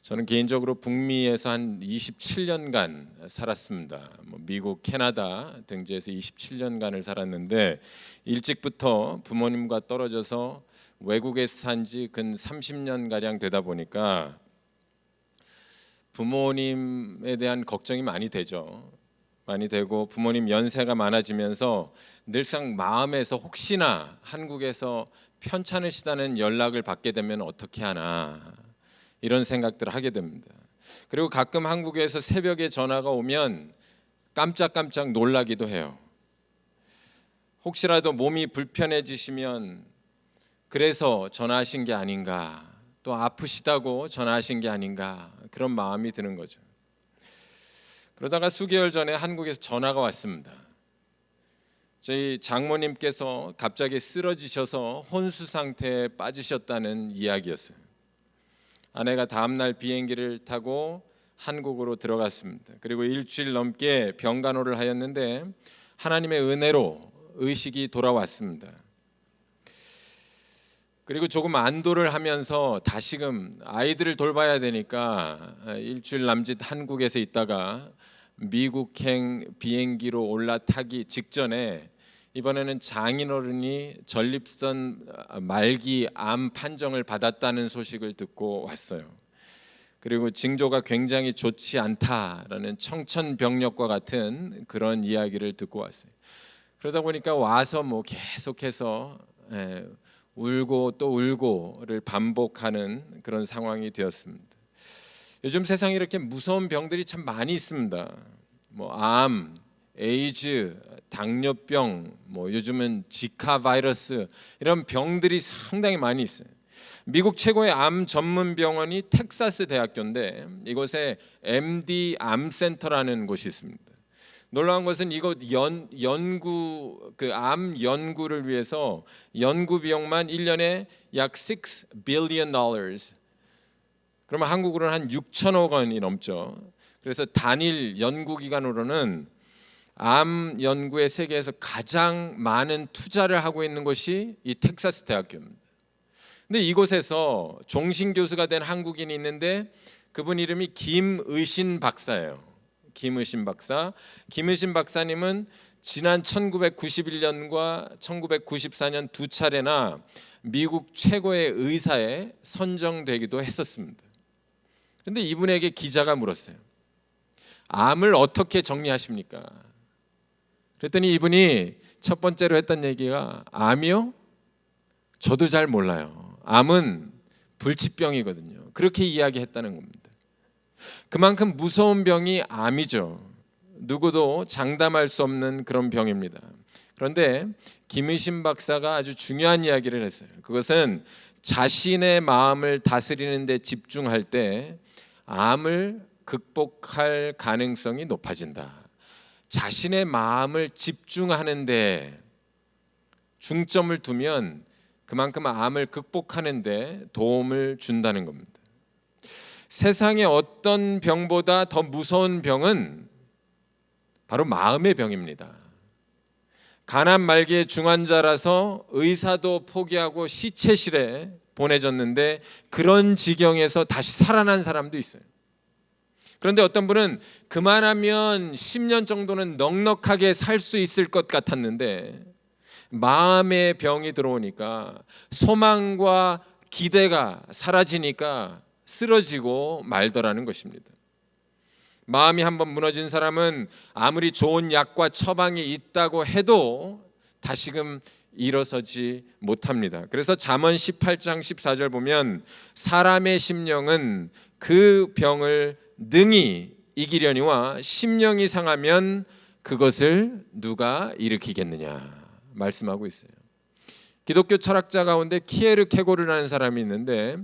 저는 개인적으로 북미에서 한 27년간 살았습니다. 미국, 캐나다 등지에서 27년간을 살았는데 일찍부터 부모님과 떨어져서 외국에서 산 지 근 30년 가량 되다 보니까 부모님에 대한 걱정이 많이 되죠. 많이 되고 부모님 연세가 많아지면서 늘상 마음에서 혹시나 한국에서 편찮으시다는 연락을 받게 되면 어떻게 하나 이런 생각들을 하게 됩니다. 그리고 가끔 한국에서 새벽에 전화가 오면 깜짝깜짝 놀라기도 해요. 혹시라도 몸이 불편해지시면 그래서 전화하신 게 아닌가, 또 아프시다고 전화하신 게 아닌가 그런 마음이 드는 거죠. 그러다가 수개월 전에 한국에서 전화가 왔습니다. 저희 장모님께서 갑자기 쓰러지셔서 혼수 상태에 빠지셨다는 이야기였어요. 아내가 다음날 비행기를 타고 한국으로 들어갔습니다. 그리고 일주일 넘게 병간호를 하였는데 하나님의 은혜로 의식이 돌아왔습니다. 그리고 조금 안도를 하면서 다시금 아이들을 돌봐야 되니까 일주일 남짓 한국에서 있다가 미국행 비행기로 올라타기 직전에 이번에는 장인어른이 전립선 말기 암 판정을 받았다는 소식을 듣고 왔어요. 그리고 징조가 굉장히 좋지 않다라는 청천벽력과 같은 그런 이야기를 듣고 왔어요. 그러다 보니까 와서 계속해서 울고 또 울고를 반복하는 그런 상황이 되었습니다. 요즘 세상에 이렇게 무서운 병들이 참 많이 있습니다. 암, 에이즈, 당뇨병, 요즘은 지카 바이러스 이런 병들이 상당히 많이 있어요. 미국 최고의 암 전문 병원이 텍사스 대학교인데 이곳에 MD 암센터라는 곳이 있습니다. 놀라운 것은 이곳 연구 암 연구를 위해서 연구 비용만 1년에 약 $6 billion. 그러면 한국으로는 한 6천억 원이 넘죠. 그래서 단일 연구 기관으로는 암 연구에 세계에서 가장 많은 투자를 하고 있는 곳이 이 텍사스 대학교입니다. 근데 이곳에서 종신 교수가 된 한국인이 있는데 그분 이름이 김의신 박사예요. 김의신 박사. 김의신 박사님은 지난 1991년과 1994년 두 차례나 미국 최고의 의사에 선정되기도 했었습니다. 그런데 이분에게 기자가 물었어요. 암을 어떻게 정리하십니까? 그랬더니 이분이 첫 번째로 했던 얘기가 암이요? 저도 잘 몰라요. 암은 불치병이거든요. 그렇게 이야기했다는 겁니다. 그만큼 무서운 병이 암이죠. 누구도 장담할 수 없는 그런 병입니다. 그런데 김의신 박사가 아주 중요한 이야기를 했어요. 그것은 자신의 마음을 다스리는 데 집중할 때 암을 극복할 가능성이 높아진다. 자신의 마음을 집중하는 데 중점을 두면 그만큼 암을 극복하는 데 도움을 준다는 겁니다. 세상의 어떤 병보다 더 무서운 병은 바로 마음의 병입니다. 간암 말기의 중환자라서 의사도 포기하고 시체실에 보내졌는데 그런 지경에서 다시 살아난 사람도 있어요. 그런데 어떤 분은 그만하면 10년 정도는 넉넉하게 살 수 있을 것 같았는데 마음의 병이 들어오니까 소망과 기대가 사라지니까 쓰러지고 말더라는 것입니다. 마음이 한번 무너진 사람은 아무리 좋은 약과 처방이 있다고 해도 다시금 일어서지 못합니다. 그래서 잠언 18장 14절 보면 사람의 심령은 그 병을 능히 이기려니와 심령이 상하면 그것을 누가 일으키겠느냐 말씀하고 있어요. 기독교 철학자 가운데 키에르케고르라는 사람이 있는데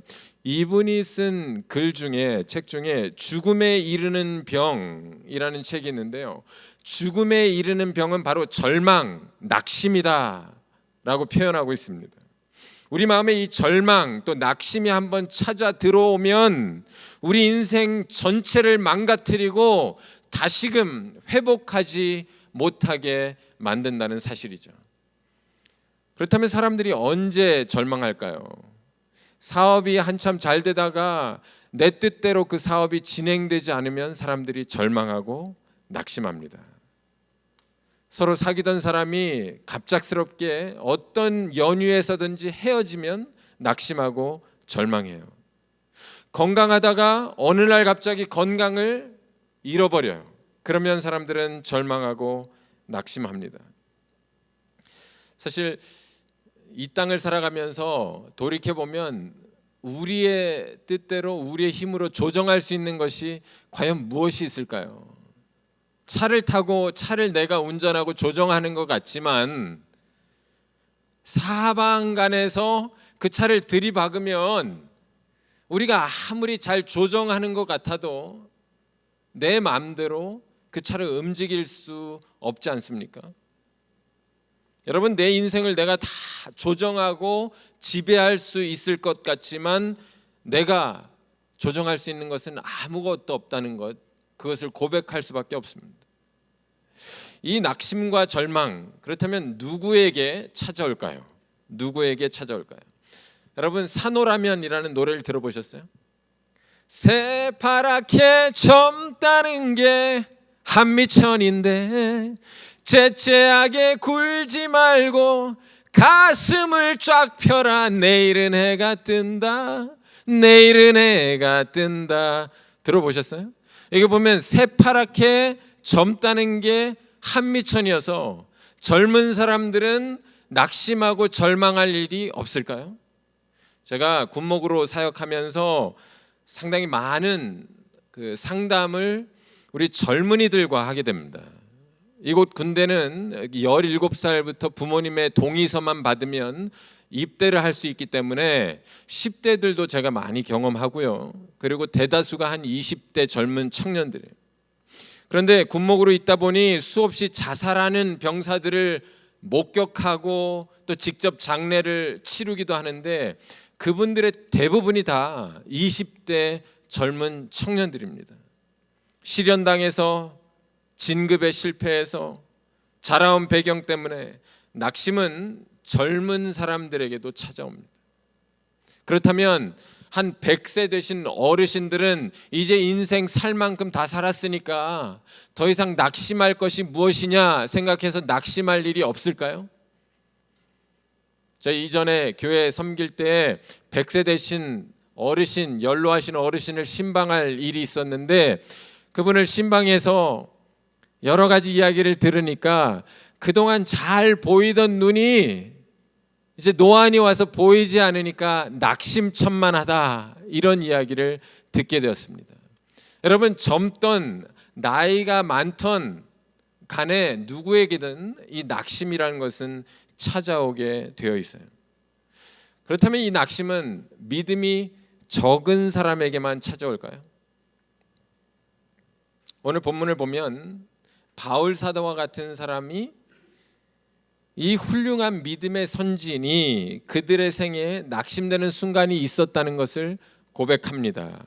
이분이 쓴 책 중에 죽음에 이르는 병이라는 책이 있는데요. 죽음에 이르는 병은 바로 절망, 낙심이다 라고 표현하고 있습니다. 우리 마음에 이 절망 또 낙심이 한번 찾아 들어오면 우리 인생 전체를 망가뜨리고 다시금 회복하지 못하게 만든다는 사실이죠. 그렇다면 사람들이 언제 절망할까요? 사업이 한참 잘 되다가 내 뜻대로 그 사업이 진행되지 않으면 사람들이 절망하고 낙심합니다. 서로 사귀던 사람이 갑작스럽게 어떤 연유에서든지 헤어지면 낙심하고 절망해요. 건강하다가 어느 날 갑자기 건강을 잃어버려요. 그러면 사람들은 절망하고 낙심합니다. 사실 이 땅을 살아가면서 돌이켜보면 우리의 뜻대로 우리의 힘으로 조정할 수 있는 것이 과연 무엇이 있을까요? 차를 타고 차를 내가 운전하고 조정하는 것 같지만 사방간에서 그 차를 들이박으면 우리가 아무리 잘 조정하는 것 같아도 내 마음대로 그 차를 움직일 수 없지 않습니까? 여러분, 내 인생을 내가 다 조정하고 지배할 수 있을 것 같지만 내가 조정할 수 있는 것은 아무것도 없다는 것, 그것을 고백할 수밖에 없습니다. 이 낙심과 절망, 그렇다면 누구에게 찾아올까요? 누구에게 찾아올까요? 여러분, 산호라면이라는 노래를 들어보셨어요? 새파랗게 젊다는 게 한미천인데 째째하게 굴지 말고 가슴을 쫙 펴라. 내일은 해가 뜬다. 내일은 해가 뜬다. 들어보셨어요? 여기 보면 새파랗게 젊다는 게 한미천이어서 젊은 사람들은 낙심하고 절망할 일이 없을까요? 제가 군목으로 사역하면서 상당히 많은 그 상담을 우리 젊은이들과 하게 됩니다. 이곳 군대는 17살부터 부모님의 동의서만 받으면 입대를 할 수 있기 때문에 10대들도 제가 많이 경험하고요. 그리고 대다수가 한 20대 젊은 청년들이에요. 그런데 군목으로 있다 보니 수없이 자살하는 병사들을 목격하고 또 직접 장례를 치르기도 하는데 그분들의 대부분이 다 20대 젊은 청년들입니다. 실연당해서 진급에 실패해서 자라온 배경 때문에 낙심은 젊은 사람들에게도 찾아옵니다. 그렇다면 한 100세 되신 어르신들은 이제 인생 살 만큼 다 살았으니까 더 이상 낙심할 것이 무엇이냐 생각해서 낙심할 일이 없을까요? 제가 이전에 교회 섬길 때 100세 되신 어르신, 연로하신 어르신을 신방할 일이 있었는데 그분을 신방해서 여러 가지 이야기를 들으니까 그동안 잘 보이던 눈이 이제 노안이 와서 보이지 않으니까 낙심천만하다, 이런 이야기를 듣게 되었습니다. 여러분, 젊던 나이가 많던 간에 누구에게든 이 낙심이라는 것은 찾아오게 되어 있어요. 그렇다면 이 낙심은 믿음이 적은 사람에게만 찾아올까요? 오늘 본문을 보면 바울 사도와 같은 사람이 이 훌륭한 믿음의 선진이 그들의 생애에 낙심되는 순간이 있었다는 것을 고백합니다.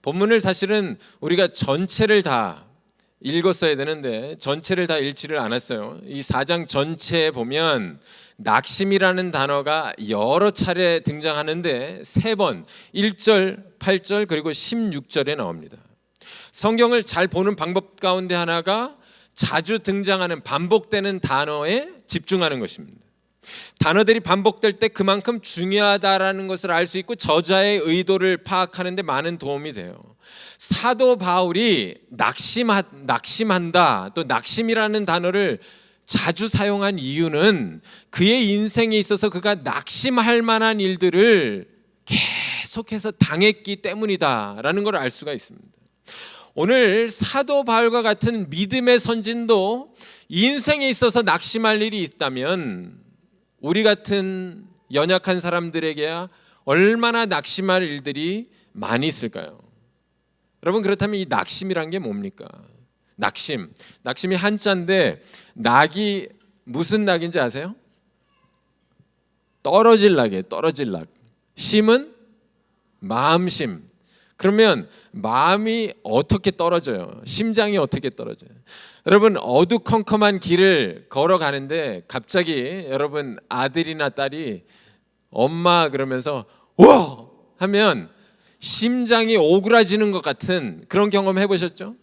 본문을 사실은 우리가 전체를 다 읽었어야 되는데 전체를 다 읽지를 않았어요. 이 4장 전체에 보면 낙심이라는 단어가 여러 차례 등장하는데 3번 1절, 8절 그리고 16절에 나옵니다. 성경을 잘 보는 방법 가운데 하나가 자주 등장하는 반복되는 단어에 집중하는 것입니다. 단어들이 반복될 때 그만큼 중요하다라는 것을 알 수 있고 저자의 의도를 파악하는 데 많은 도움이 돼요. 사도 바울이 낙심한다, 또 낙심이라는 단어를 자주 사용한 이유는 그의 인생에 있어서 그가 낙심할 만한 일들을 계속해서 당했기 때문이다라는 걸 알 수가 있습니다. 오늘 사도 바울과 같은 믿음의 선진도 인생에 있어서 낙심할 일이 있다면 우리 같은 연약한 사람들에게야 얼마나 낙심할 일들이 많이 있을까요? 여러분, 그렇다면 이 낙심이란 게 뭡니까? 낙심이 한자인데 낙이 무슨 낙인지 아세요? 떨어질 낙이에요. 떨어질 낙. 심은 마음심. 그러면 마음이 어떻게 떨어져요? 심장이 어떻게 떨어져요? 여러분, 어두컴컴한 길을 걸어가는데 갑자기 여러분 아들이나 딸이 엄마 그러면서 와! 하면 심장이 오그라지는 것 같은 그런 경험 해보셨죠?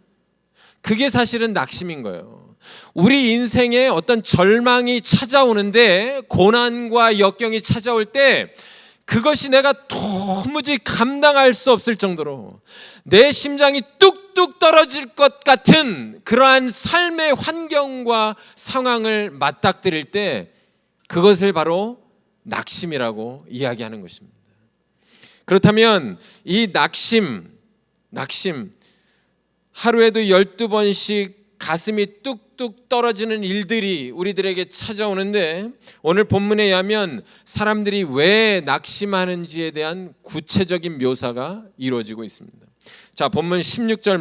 그게 사실은 낙심인 거예요. 우리 인생에 어떤 절망이 찾아오는데, 고난과 역경이 찾아올 때 그것이 내가 도무지 감당할 수 없을 정도로 내 심장이 뚝뚝 떨어질 것 같은 그러한 삶의 환경과 상황을 맞닥뜨릴 때, 그것을 바로 낙심이라고 이야기하는 것입니다. 그렇다면 이 낙심, 하루에도 12번씩 가슴이 뚝뚝 떨어지는 일들이 우리들에게 찾아오는데, 오늘 본문에 의하면 사람들이 왜 낙심하는지에 대한 구체적인 묘사가 이루어지고 있습니다. 자, 본문 16절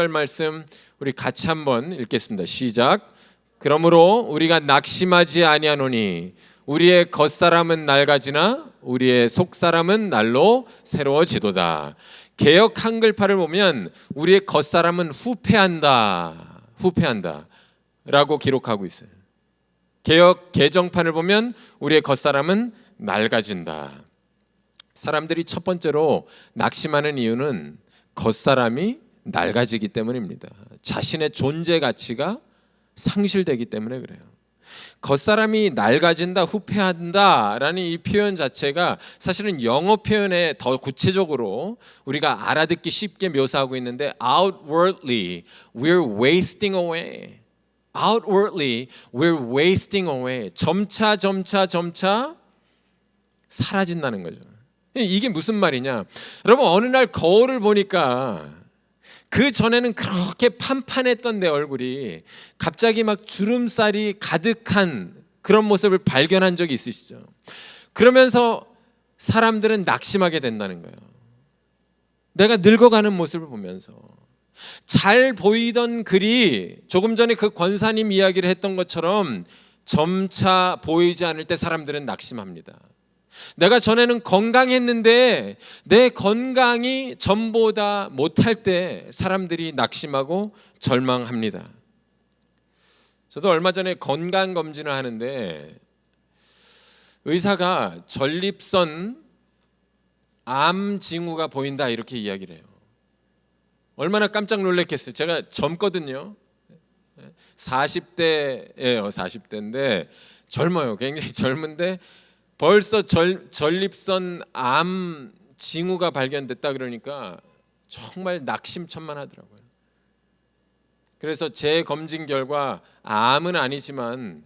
말씀 우리 같이 한번 읽겠습니다. 시작. 그러므로 우리가 낙심하지 아니하노니 우리의 겉사람은 밝아지나 우리의 속사람은 날로 새로워지도다. 개역 한글파를 보면 우리의 겉사람은 후패한다 라고 기록하고 있어요. 개역 개정판을 보면 우리의 겉사람은 낡아진다. 사람들이 첫 번째로 낙심하는 이유는 겉사람이 낡아지기 때문입니다. 자신의 존재 가치가 상실되기 때문에 그래요. 겉사람이 낡아진다, 후패한다라는 이 표현 자체가 사실은 영어 표현에 더 구체적으로 우리가 알아듣기 쉽게 묘사하고 있는데, outwardly we're wasting away. outwardly we're wasting away. 점차 사라진다는 거죠. 이게 무슨 말이냐? 여러분, 어느 날 거울을 보니까 그 전에는 그렇게 판판했던 내 얼굴이 갑자기 막 주름살이 가득한 그런 모습을 발견한 적이 있으시죠? 그러면서 사람들은 낙심하게 된다는 거예요. 내가 늙어가는 모습을 보면서 잘 보이던 글이 조금 전에 그 권사님 이야기를 했던 것처럼 점차 보이지 않을 때 사람들은 낙심합니다. 내가 전에는 건강했는데 내 건강이 전보다 못할 때 사람들이 낙심하고 절망합니다. 저도 얼마 전에 건강검진을 하는데 의사가 전립선 암 징후가 보인다 이렇게 이야기를 해요. 얼마나 깜짝 놀랐겠어요. 제가 젊거든요. 40대예요. 40대인데 젊어요. 굉장히 젊은데 벌써 전립선 암 징후가 발견됐다 그러니까 정말 낙심천만하더라고요. 그래서 제 검진 결과 암은 아니지만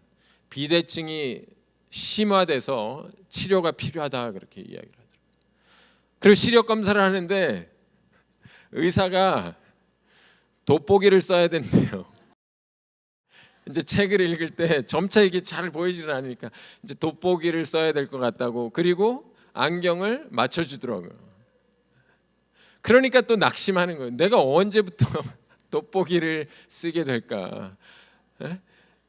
비대증이 심화돼서 치료가 필요하다 그렇게 이야기를 하더라고요. 그리고 시력 검사를 하는데 의사가 돋보기를 써야 된대요. 이제 책을 읽을 때 점차 이게 잘 보이지는 않으니까 이제 돋보기를 써야 될 것 같다고, 그리고 안경을 맞춰주더라고요. 그러니까 또 낙심하는 거예요. 내가 언제부터 돋보기를 쓰게 될까?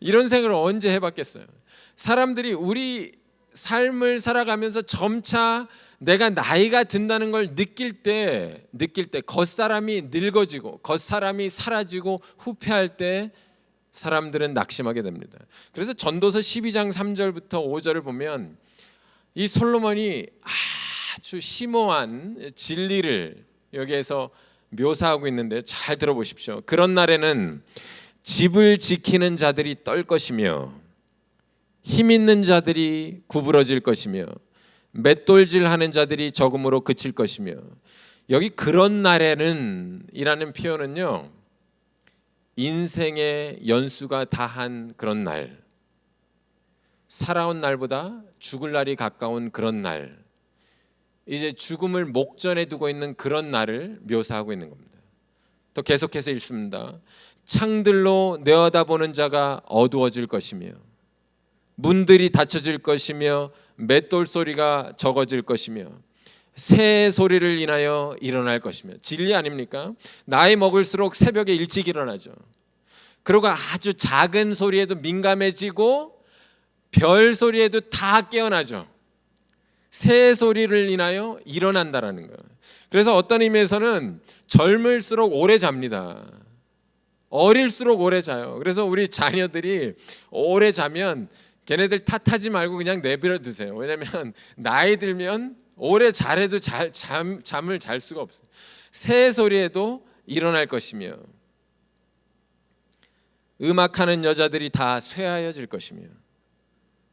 이런 생각을 언제 해봤겠어요? 사람들이 우리 삶을 살아가면서 점차 내가 나이가 든다는 걸 느낄 때 겉사람이 늙어지고 겉사람이 사라지고 후패할 때 사람들은 낙심하게 됩니다. 그래서 전도서 12장 3절부터 5절을 보면 이 솔로몬이 아주 심오한 진리를 여기에서 묘사하고 있는데 잘 들어보십시오. 그런 날에는 집을 지키는 자들이 떨 것이며 힘 있는 자들이 구부러질 것이며 맷돌질하는 자들이 적음으로 그칠 것이며, 여기 그런 날에는 이라는 표현은요, 인생의 연수가 다한 그런 날, 살아온 날보다 죽을 날이 가까운 그런 날, 이제 죽음을 목전에 두고 있는 그런 날을 묘사하고 있는 겁니다. 또 계속해서 읽습니다. 창들로 내어다보는 자가 어두워질 것이며 문들이 닫혀질 것이며 맷돌 소리가 적어질 것이며 새 소리를 인하여 일어날 것이며. 진리 아닙니까? 나이 먹을수록 새벽에 일찍 일어나죠. 그리고 아주 작은 소리에도 민감해지고 별 소리에도 다 깨어나죠. 새 소리를 인하여 일어난다라는 거예요. 그래서 어떤 의미에서는 젊을수록 오래 잡니다. 어릴수록 오래 자요. 그래서 우리 자녀들이 오래 자면 걔네들 탓하지 말고 그냥 내버려 두세요. 왜냐하면 나이 들면 오래 잘해도 잠을 잘 수가 없어요. 새 소리에도 일어날 것이며 음악하는 여자들이 다 쇠하여질 것이며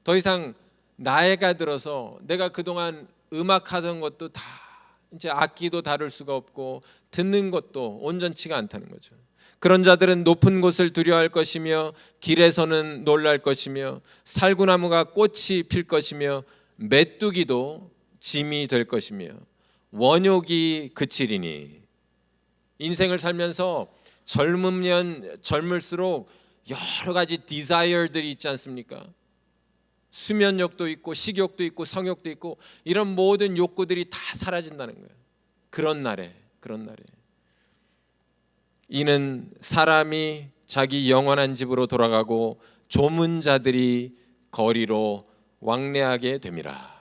더 이상 나이가 들어서 내가 그동안 음악하던 것도 다 이제 악기도 다룰 수가 없고 듣는 것도 온전치가 않다는 거죠. 그런 자들은 높은 곳을 두려워할 것이며 길에서는 놀랄 것이며 살구나무가 꽃이 필 것이며 메뚜기도 짐이 될 것이며 원욕이 그치리니. 인생을 살면서 젊으면 젊을수록 여러 가지 디자이어들이 있지 않습니까? 수면욕도 있고 식욕도 있고 성욕도 있고 이런 모든 욕구들이 다 사라진다는 거예요. 그런 날에 이는 사람이 자기 영원한 집으로 돌아가고 조문 자들이 거리로 왕래하게 됨이라.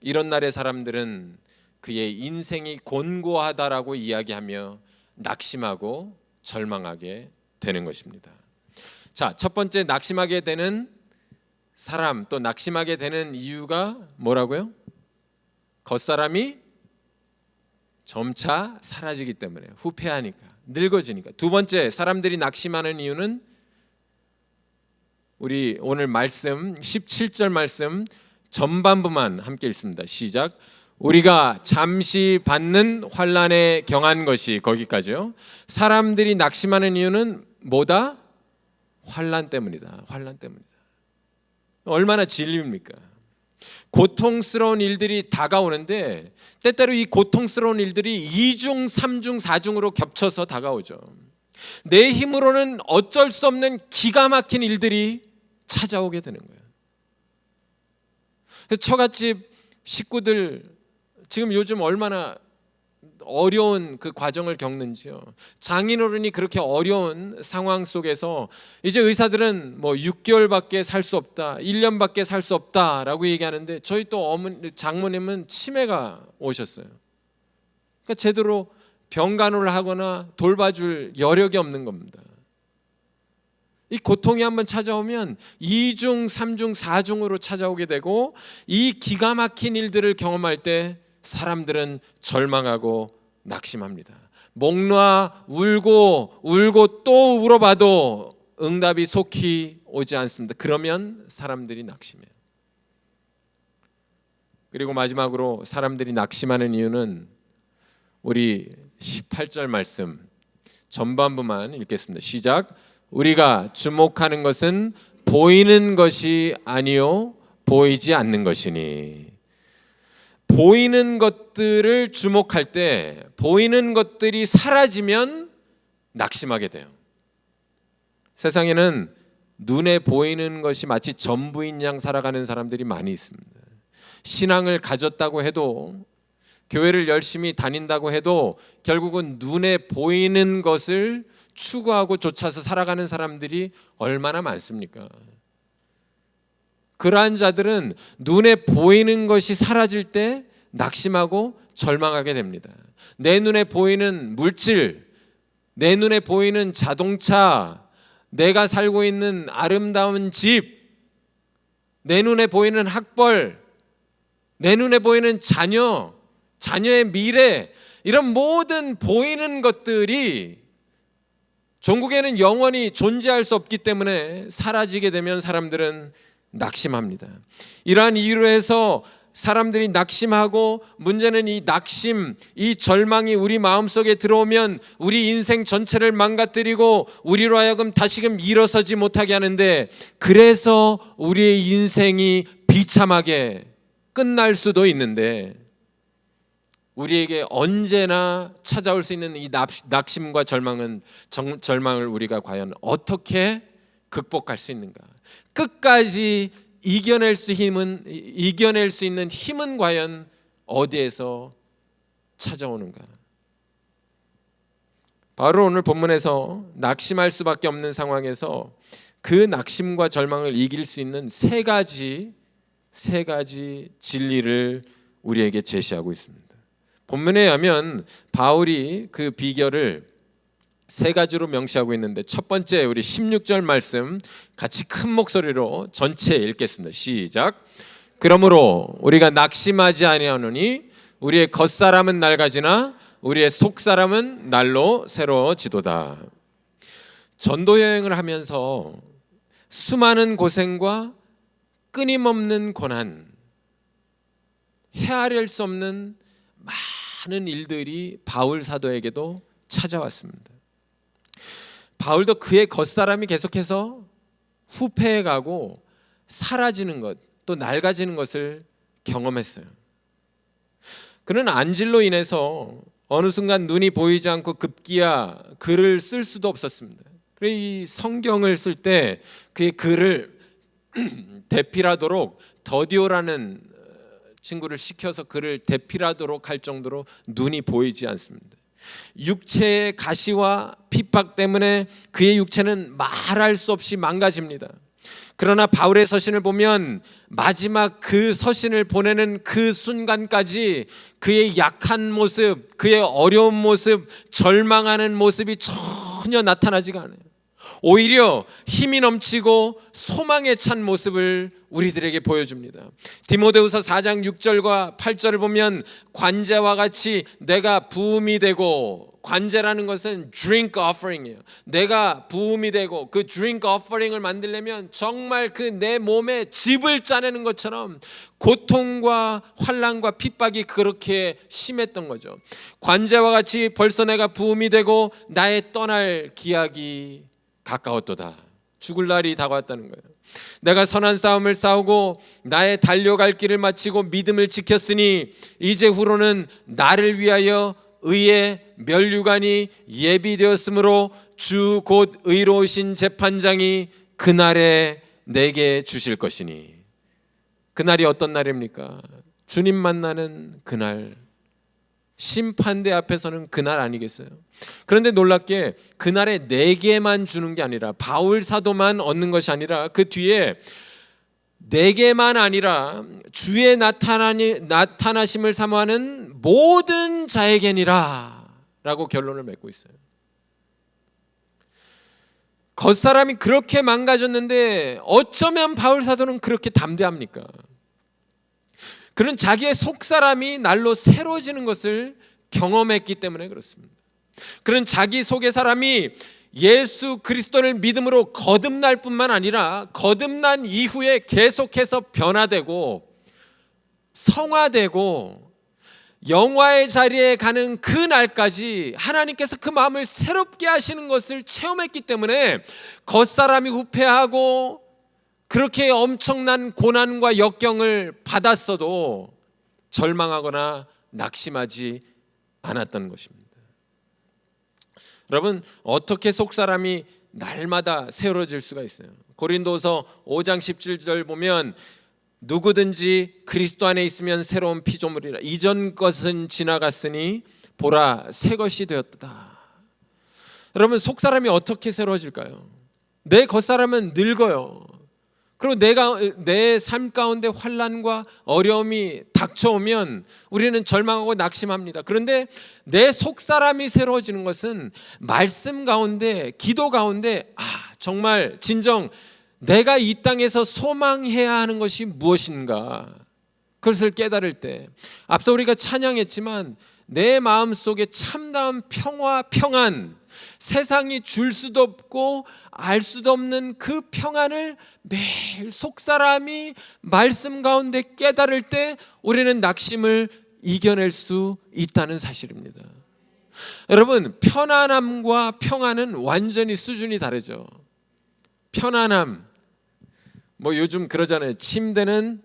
이런 날의 사람들은 그의 인생이 곤고하다라고 이야기하며 낙심하고 절망하게 되는 것입니다. 자, 첫 번째 낙심하게 되는 사람, 또 낙심하게 되는 이유가 뭐라고요? 겉사람이 점차 사라지기 때문에, 후패하니까, 늙어지니까. 두 번째, 사람들이 낙심하는 이유는 우리 오늘 말씀 17절 말씀 전반부만 함께 읽습니다. 시작. 우리가 잠시 받는 환난에 경한 것이, 거기까지요. 사람들이 낙심하는 이유는 뭐다? 환난 때문이다. 환난 때문이다. 얼마나 진리입니까? 고통스러운 일들이 다가오는데 때때로 이 고통스러운 일들이 2중, 3중, 4중으로 겹쳐서 다가오죠. 내 힘으로는 어쩔 수 없는 기가 막힌 일들이 찾아오게 되는 거예요. 처갓집 식구들 지금 요즘 얼마나 어려운 그 과정을 겪는지요. 장인어른이 그렇게 어려운 상황 속에서 이제 의사들은 뭐 6개월밖에 살 수 없다, 1년밖에 살 수 없다라고 얘기하는데 저희 또 장모님은 치매가 오셨어요. 그러니까 제대로 병간호를 하거나 돌봐줄 여력이 없는 겁니다. 이 고통이 한번 찾아오면 2중, 3중, 4중으로 찾아오게 되고 이 기가 막힌 일들을 경험할 때 사람들은 절망하고 낙심합니다. 목 놓아 울고 또 울어봐도 응답이 속히 오지 않습니다. 그러면 사람들이 낙심해요. 그리고 마지막으로 사람들이 낙심하는 이유는 우리 18절 말씀 전반부만 읽겠습니다. 시작. 우리가 주목하는 것은 보이는 것이 아니요 보이지 않는 것이니. 보이는 것들을 주목할 때 보이는 것들이 사라지면 낙심하게 돼요. 세상에는 눈에 보이는 것이 마치 전부인 양 살아가는 사람들이 많이 있습니다. 신앙을 가졌다고 해도, 교회를 열심히 다닌다고 해도 결국은 눈에 보이는 것을 추구하고 쫓아서 살아가는 사람들이 얼마나 많습니까? 그러한 자들은 눈에 보이는 것이 사라질 때 낙심하고 절망하게 됩니다. 내 눈에 보이는 물질, 내 눈에 보이는 자동차, 내가 살고 있는 아름다운 집, 내 눈에 보이는 학벌, 내 눈에 보이는 자녀의 미래, 이런 모든 보이는 것들이 종국에는 영원히 존재할 수 없기 때문에 사라지게 되면 사람들은 낙심합니다. 이러한 이유로 해서 사람들이 낙심하고, 문제는 이 낙심, 이 절망이 우리 마음속에 들어오면 우리 인생 전체를 망가뜨리고 우리로 하여금 다시금 일어서지 못하게 하는데, 그래서 우리의 인생이 비참하게 끝날 수도 있는데, 우리에게 언제나 찾아올 수 있는 이 낙심과 절망을 우리가 과연 어떻게 극복할 수 있는가? 끝까지 이겨낼 수 있는 힘은 과연 어디에서 찾아오는가? 바로 오늘 본문에서 낙심할 수밖에 없는 상황에서 그 낙심과 절망을 이길 수 있는 세 가지 진리를 우리에게 제시하고 있습니다. 본문에 의하면 바울이 그 비결을 세 가지로 명시하고 있는데, 첫 번째 우리 16절 말씀 같이 큰 목소리로 전체 읽겠습니다. 시작. 그러므로 우리가 낙심하지 아니하노니 우리의 겉사람은 낡아지나 우리의 속사람은 날로 새로워지도다. 전도 여행을 하면서 수많은 고생과 끊임없는 고난, 헤아릴 수 없는 많은 일들이 바울 사도에게도 찾아왔습니다. 바울도 그의 겉사람이 계속해서 후패해가고 사라지는 것, 또 낡아지는 것을 경험했어요. 그는 안질로 인해서 어느 순간 눈이 보이지 않고 급기야 글을 쓸 수도 없었습니다. 그래서 이 성경을 쓸 때 그의 글을 대필하도록 더디오라는 친구를 시켜서 글을 대필하도록 할 정도로 눈이 보이지 않습니다. 육체의 가시와 핍박 때문에 그의 육체는 말할 수 없이 망가집니다. 그러나 바울의 서신을 보면 마지막 그 서신을 보내는 그 순간까지 그의 약한 모습, 그의 어려운 모습, 절망하는 모습이 전혀 나타나지가 않아요. 오히려 힘이 넘치고 소망에 찬 모습을 우리들에게 보여줍니다. 디모데후서 4장 6절과 8절을 보면 관제와 같이 내가 부음이 되고, 관제라는 것은 drink offering이에요. 내가 부음이 되고, 그 drink offering을 만들려면 정말 그 내 몸에 즙을 짜내는 것처럼 고통과 환난과 핍박이 그렇게 심했던 거죠. 관제와 같이 벌써 내가 부음이 되고 나의 떠날 기약이 가까웠도다. 죽을 날이 다가왔다는 거예요. 내가 선한 싸움을 싸우고 나의 달려갈 길을 마치고 믿음을 지켰으니 이제 후로는 나를 위하여 의의 면류관이 예비되었으므로 주 곧 의로우신 재판장이 그날에 내게 주실 것이니. 그날이 어떤 날입니까? 주님 만나는 그날, 심판대 앞에서는 그날 아니겠어요? 그런데 놀랍게 그날에 내게만 주는 게 아니라, 바울 사도만 얻는 것이 아니라 그 뒤에 내게만 아니라 주의 나타나심을 사모하는 모든 자에게니라 라고 결론을 맺고 있어요. 겉사람이 그렇게 망가졌는데 어쩌면 바울 사도는 그렇게 담대합니까? 그는 자기의 속사람이 날로 새로워지는 것을 경험했기 때문에 그렇습니다. 그는 자기 속의 사람이 예수 그리스도를 믿음으로 거듭날 뿐만 아니라 거듭난 이후에 계속해서 변화되고 성화되고 영화의 자리에 가는 그 날까지 하나님께서 그 마음을 새롭게 하시는 것을 체험했기 때문에 겉사람이 후패하고 그렇게 엄청난 고난과 역경을 받았어도 절망하거나 낙심하지 않았던 것입니다. 여러분, 어떻게 속사람이 날마다 새로워질 수가 있어요? 고린도서 5장 17절 보면 누구든지 그리스도 안에 있으면 새로운 피조물이라. 이전 것은 지나갔으니 보라 새 것이 되었다. 여러분, 속사람이 어떻게 새로워질까요? 내 겉사람은 늙어요. 그리고 내 삶 가운데 환난과 어려움이 닥쳐오면 우리는 절망하고 낙심합니다. 그런데 내 속사람이 새로워지는 것은 말씀 가운데, 기도 가운데 정말 진정 내가 이 땅에서 소망해야 하는 것이 무엇인가, 그것을 깨달을 때, 앞서 우리가 찬양했지만 내 마음속에 참다운 평화, 평안, 세상이 줄 수도 없고 알 수도 없는 그 평안을 매일 속사람이 말씀 가운데 깨달을 때 우리는 낙심을 이겨낼 수 있다는 사실입니다. 여러분, 편안함과 평안은 완전히 수준이 다르죠. 편안함, 요즘 그러잖아요. 침대는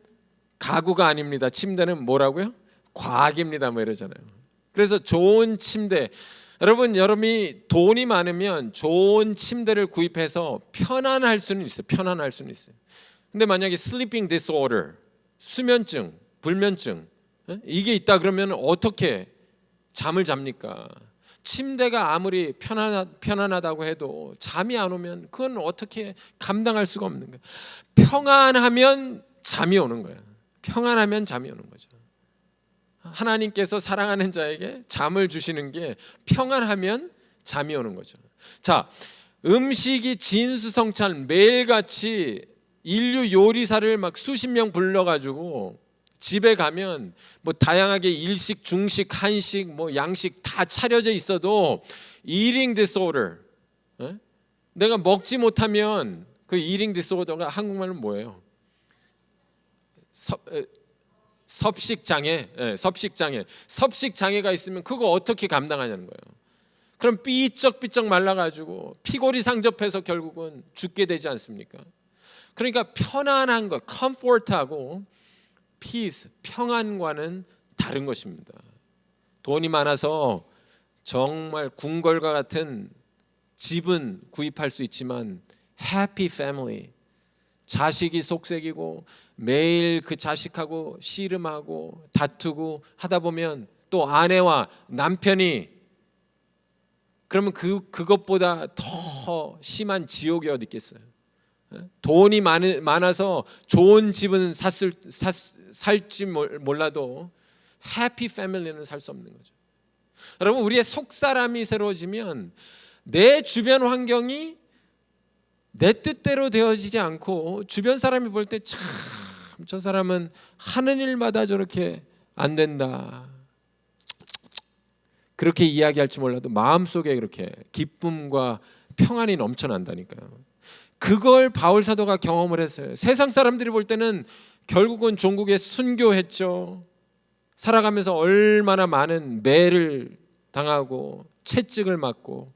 가구가 아닙니다. 침대는 뭐라고요? 과학입니다. 이러잖아요. 그래서 좋은 침대, 여러분이 돈이 많으면 좋은 침대를 구입해서 편안할 수는 있어요. 편안할 수는 있어요. 근데 만약에 sleeping disorder, 수면증, 불면증, 이게 있다 그러면 어떻게 잠을 잡니까? 침대가 아무리 편안하다고 해도 잠이 안 오면 그건 어떻게 감당할 수가 없는 거예요. 평안하면 잠이 오는 거예요. 평안하면 잠이 오는 거죠. 하나님께서 사랑하는 자에게 잠을 주시는 게 평안하면 잠이 오는 거죠. 자, 음식이 진수성찬 매일같이 인류 요리사를 막 수십 명 불러가지고 집에 가면 뭐 다양하게 일식, 중식, 한식, 뭐 양식 다 차려져 있어도 eating disorder, 내가 먹지 못하면 그 eating disorder가 한국말로 뭐예요? 섭식장애, 섭식장애가 있으면 그거 어떻게 감당하냐는 거예요. 그럼 삐쩍삐쩍 말라가지고 피골이 상접해서 결국은 죽게 되지 않습니까? 그러니까 편안한 것, comfort하고 peace, 평안과는 다른 것입니다. 돈이 많아서 정말 궁궐과 같은 집은 구입할 수 있지만 happy family, 자식이 속색이고 매일 그 자식하고 씨름하고 다투고 하다 보면 또 아내와 남편이 그러면 그것보다 더 심한 지옥이 어디 있겠어요? 돈이 많아서 좋은 집은 살지 몰라도 해피 패밀리는 살 수 없는 거죠. 여러분, 우리의 속사람이 새로워지면 내 주변 환경이 내 뜻대로 되어지지 않고 주변 사람이 볼 때 참 저 사람은 하는 일마다 저렇게 안 된다, 그렇게 이야기할지 몰라도 마음속에 그렇게 기쁨과 평안이 넘쳐난다니까요. 그걸 바울 사도가 경험을 했어요. 세상 사람들이 볼 때는 결국은 종국에 순교했죠. 살아가면서 얼마나 많은 매를 당하고 채찍을 맞고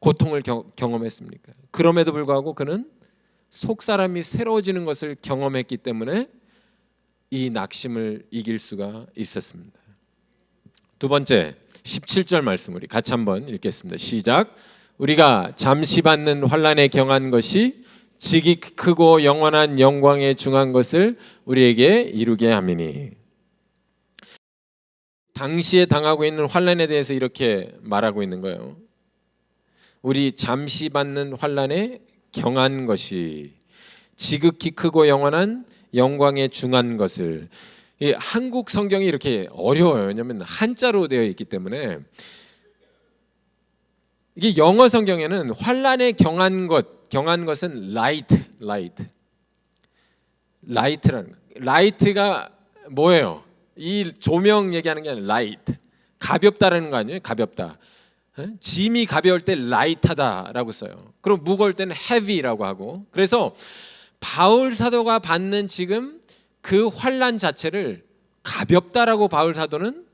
고통을 경험했습니까? 그럼에도 불구하고 그는 속사람이 새로워지는 것을 경험했기 때문에 이 낙심을 이길 수가 있었습니다. 두 번째 17절 말씀 우리 같이 한번 읽겠습니다. 시작. 우리가 잠시 받는 환난에 경한 것이 지극히 크고 영원한 영광에 중한 것을 우리에게 이루게 함이니. 당시에 당하고 있는 환난에 대해서 이렇게 말하고 있는 거예요. 우리 잠시 받는 환난에 경한 것이 지극히 크고 영원한 영광에 중한 것을. 이 한국 성경이 이렇게 어려워요. 왜냐하면 한자로 되어 있기 때문에. 이게 영어 성경에는 환난에 경한 것은 light라는 거. light가 뭐예요? 이 조명 얘기하는 게 아니라 light, 가볍다라는 거 아니에요? 가볍다. 짐이 가벼울 때 light하다라고 써요. 그리고 무거울 때는 heavy라고 하고. 그래서 바울 사도가 받는 지금 그 환난 자체를 가볍다라고 바울 사도는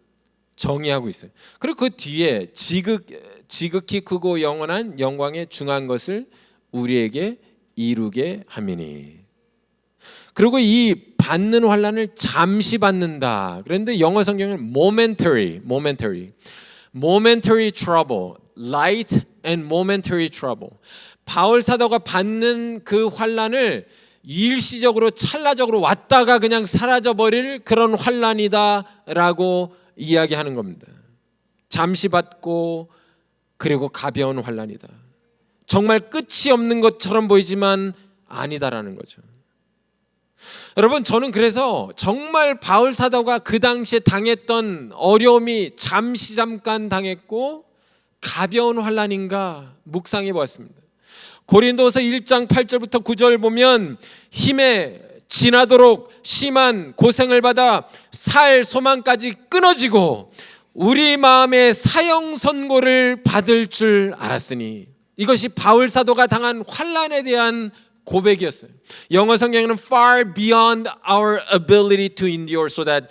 정의하고 있어요. 그리고 그 뒤에 지극히 크고 영원한 영광에 중한 것을 우리에게 이루게 함이니. 그리고 이 받는 환난을 잠시 받는다. 그런데 영어 성경은 momentary trouble, light and momentary trouble. 바울 사도가 받는 그 환난을 일시적으로 찰나적으로 왔다가 그냥 사라져버릴 그런 환난이다라고 이야기하는 겁니다. 잠시 받고 그리고 가벼운 환난이다. 정말 끝이 없는 것처럼 보이지만 아니다라는 거죠. 여러분, 저는 그래서 정말 바울 사도가 그 당시에 당했던 어려움이 잠깐 당했고 가벼운 환난인가 묵상해 보았습니다. 고린도서 1장 8절부터 9절 보면 힘에 지나도록 심한 고생을 받아 살 소망까지 끊어지고 우리 마음에 사형 선고를 받을 줄 알았으니. 이것이 바울 사도가 당한 환난에 대한 고백이었어요. 영어 성경에는 far beyond our ability to endure so that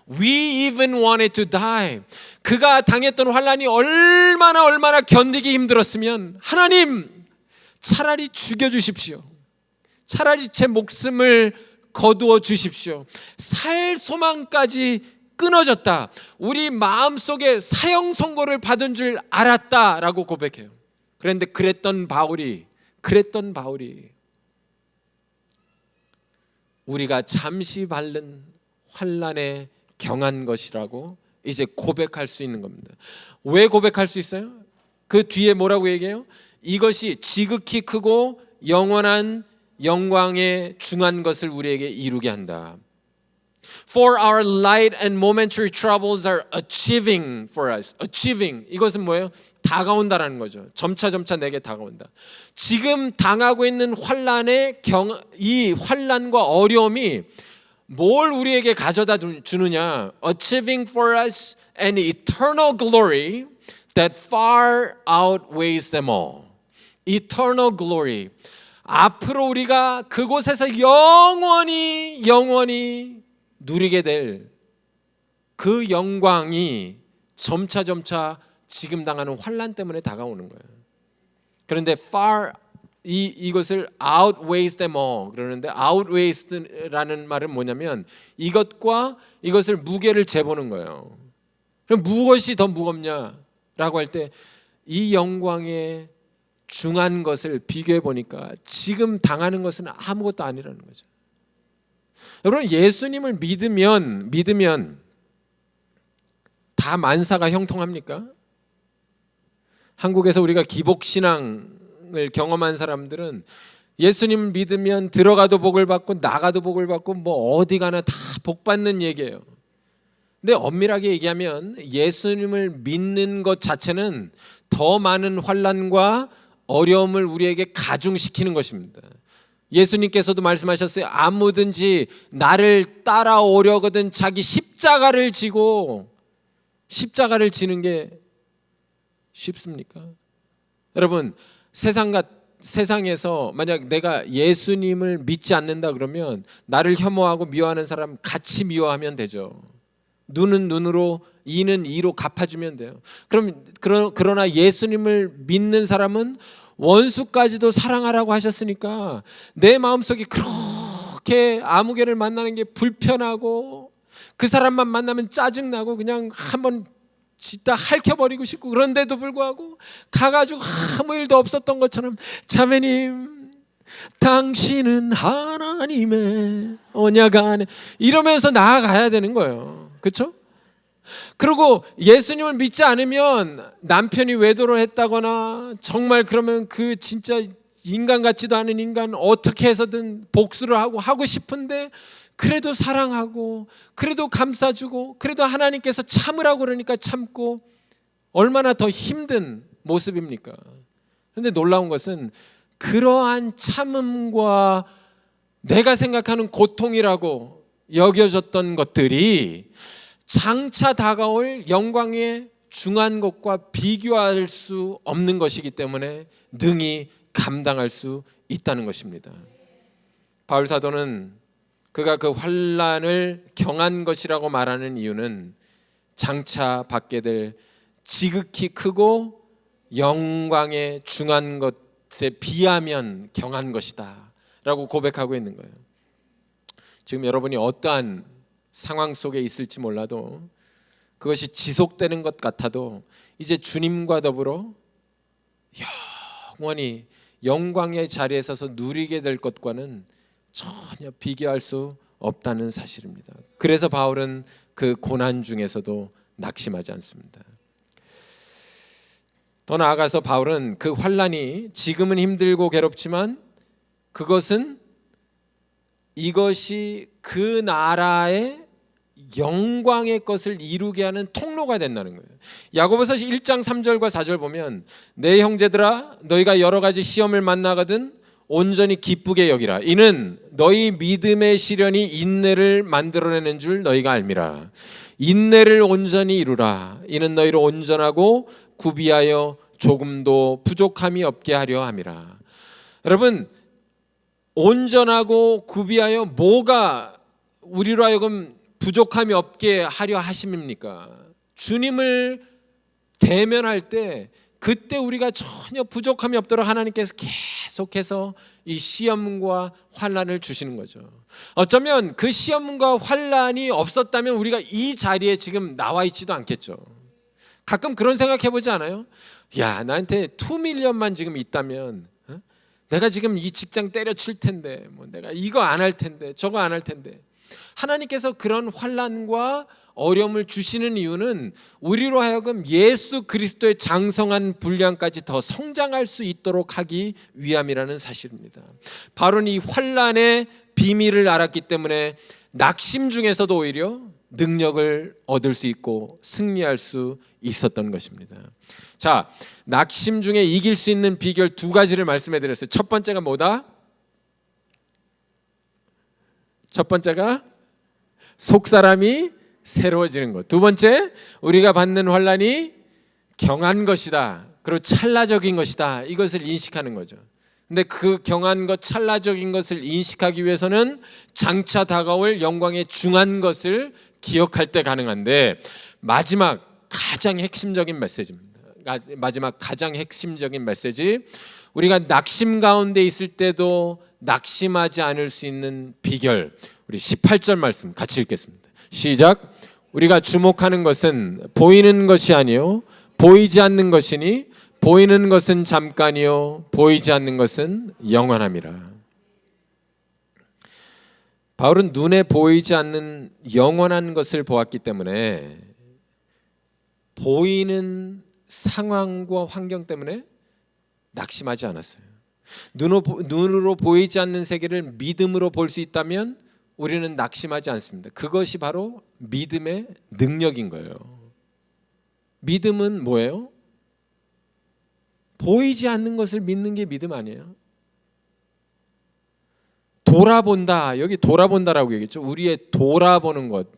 we even wanted to die. 그가 당했던 환난이 얼마나 견디기 힘들었으면 하나님 차라리 죽여주십시오. 차라리 제 목숨을 거두어 주십시오. 살 소망까지 끊어졌다. 우리 마음속에 사형 선고를 받은 줄 알았다라고 고백해요. 그런데 그랬던 바울이 우리가 잠시 받는 환난에 경한 것이라고 이제 고백할 수 있는 겁니다. 왜 고백할 수 있어요? 그 뒤에 뭐라고 얘기해요? 이것이 지극히 크고 영원한 영광에 중한 것을 우리에게 이루게 한다. For our light and momentary troubles are achieving for us. Achieving. 이것은 뭐예요? 다가온다라는 거죠. 점차 내게 다가온다. 지금 당하고 있는 이 환난과 어려움이 뭘 우리에게 가져다 주느냐? Achieving for us an eternal glory that far outweighs them all. Eternal glory. 앞으로 우리가 그곳에서 영원히 누리게 될 그 영광이 점차 지금 당하는 환난 때문에 다가오는 거예요. 그런데 far 이것을 outweighs them all 그러는데 outweights라는 말은 뭐냐면 이것과 이것을 무게를 재보는 거예요. 그럼 무엇이 더 무겁냐라고 할 때 이 영광의 중한 것을 비교해 보니까 지금 당하는 것은 아무것도 아니라는 거죠. 여러분 예수님을 믿으면 다 만사가 형통합니까? 한국에서 우리가 기복신앙을 경험한 사람들은 예수님 믿으면 들어가도 복을 받고 나가도 복을 받고 뭐 어디 가나 다 복 받는 얘기예요. 근데 엄밀하게 얘기하면 예수님을 믿는 것 자체는 더 많은 환난과 어려움을 우리에게 가중시키는 것입니다. 예수님께서도 말씀하셨어요. 아무든지 나를 따라오려거든 자기 십자가를 지고 십자가를 지는 게 쉽습니까? 여러분 세상에서 만약 내가 예수님을 믿지 않는다 그러면 나를 혐오하고 미워하는 사람 같이 미워하면 되죠. 눈은 눈으로 이는 이로 갚아주면 돼요. 그러나 예수님을 믿는 사람은 원수까지도 사랑하라고 하셨으니까 내 마음속에 그렇게 아무개를 만나는 게 불편하고 그 사람만 만나면 짜증나고 그냥 한번 짓다 핥혀버리고 싶고 그런데도 불구하고 가가지고 아무 일도 없었던 것처럼 자매님 당신은 하나님의 언약 안에 이러면서 나아가야 되는 거예요. 그렇죠? 그리고 예수님을 믿지 않으면 남편이 외도를 했다거나 정말 그러면 그 진짜 인간 같지도 않은 인간 어떻게 해서든 복수를 하고 싶은데 그래도 사랑하고 그래도 감싸주고 그래도 하나님께서 참으라고 그러니까 참고 얼마나 더 힘든 모습입니까? 그런데 놀라운 것은 그러한 참음과 내가 생각하는 고통이라고 여겨졌던 것들이 장차 다가올 영광의 중한 것과 비교할 수 없는 것이기 때문에 능히 감당할 수 있다는 것입니다. 바울 사도는 그가 그 환난을 경한 것이라고 말하는 이유는 장차 받게 될 지극히 크고 영광의 중한 것에 비하면 경한 것이다 라고 고백하고 있는 거예요. 지금 여러분이 어떠한 상황 속에 있을지 몰라도 그것이 지속되는 것 같아도 이제 주님과 더불어 영원히 영광의 자리에 서서 누리게 될 것과는 전혀 비교할 수 없다는 사실입니다. 그래서 바울은 그 고난 중에서도 낙심하지 않습니다. 더 나아가서 바울은 그 환난이 지금은 힘들고 괴롭지만 이것이 그 나라의 영광의 것을 이루게 하는 통로가 된다는 거예요. 야고보서 1장 3절과 4절 보면 내 형제들아 너희가 여러 가지 시험을 만나거든 온전히 기쁘게 여기라. 이는 너희 믿음의 시련이 인내를 만들어내는 줄 너희가 알미라. 인내를 온전히 이루라. 이는 너희를 온전하고 구비하여 조금도 부족함이 없게 하려 함이라. 여러분 온전하고 구비하여 뭐가 우리로 하여금 부족함이 없게 하려 하심입니까? 주님을 대면할 때 그때 우리가 전혀 부족함이 없도록 하나님께서 계속해서 이 시험과 환난을 주시는 거죠. 어쩌면 그 시험과 환난이 없었다면 우리가 이 자리에 지금 나와 있지도 않겠죠. 가끔 그런 생각 해보지 않아요? 야, 나한테 2밀리언만 지금 있다면 내가 지금 이 직장 때려칠 텐데 내가 이거 안 할 텐데 저거 안 할 텐데 하나님께서 그런 환난과 어려움을 주시는 이유는 우리로 하여금 예수 그리스도의 장성한 분량까지 더 성장할 수 있도록 하기 위함이라는 사실입니다. 바로 이 환난의 비밀을 알았기 때문에 낙심 중에서도 오히려 능력을 얻을 수 있고 승리할 수 있었던 것입니다. 자, 낙심 중에 이길 수 있는 비결 두 가지를 말씀해 드렸어요. 첫 번째가 뭐다? 첫 번째가 속사람이 새로워지는 것. 두 번째, 우리가 받는 환난이 경한 것이다. 그리고 찰나적인 것이다. 이것을 인식하는 거죠. 근데 그 경한 것, 찰나적인 것을 인식하기 위해서는 장차 다가올 영광의 중한 것을 기억할 때 가능한데, 마지막 가장 핵심적인 메시지입니다. 마지막 가장 핵심적인 메시지, 우리가 낙심 가운데 있을 때도 낙심하지 않을 수 있는 비결, 우리 18절 말씀 같이 읽겠습니다. 시작. 우리가 주목하는 것은 보이는 것이 아니요 보이지 않는 것이니 보이는 것은 잠깐이요 보이지 않는 것은 영원함이라. 바울은 눈에 보이지 않는 영원한 것을 보았기 때문에 보이는 상황과 환경 때문에 낙심하지 않았어요. 눈으로 보이지 않는 세계를 믿음으로 볼 수 있다면 우리는 낙심하지 않습니다. 그것이 바로 믿음의 능력인 거예요. 믿음은 뭐예요? 보이지 않는 것을 믿는 게 믿음 아니에요? 돌아본다, 여기 돌아본다라고 얘기했죠. 우리의 돌아보는 것.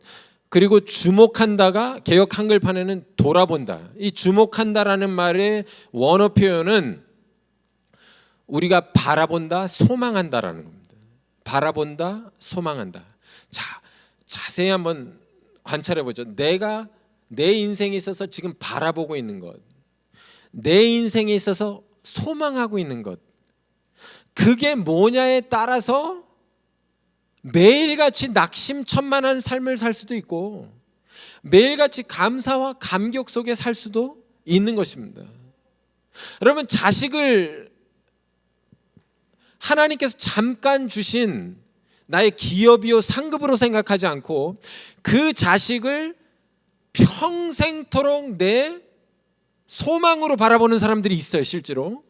그리고 주목한다가 개역 한글판에는 돌아본다. 이 주목한다라는 말의 원어 표현은 우리가 바라본다, 소망한다라는 겁니다. 바라본다, 소망한다. 자, 자세히 한번 관찰해 보죠. 내가 내 인생에 있어서 지금 바라보고 있는 것, 내 인생에 있어서 소망하고 있는 것, 그게 뭐냐에 따라서 매일같이 낙심천만한 삶을 살 수도 있고 매일같이 감사와 감격 속에 살 수도 있는 것입니다. 여러분, 자식을 하나님께서 잠깐 주신 나의 기업이요 상급으로 생각하지 않고 그 자식을 평생토록 내 소망으로 바라보는 사람들이 있어요. 실제로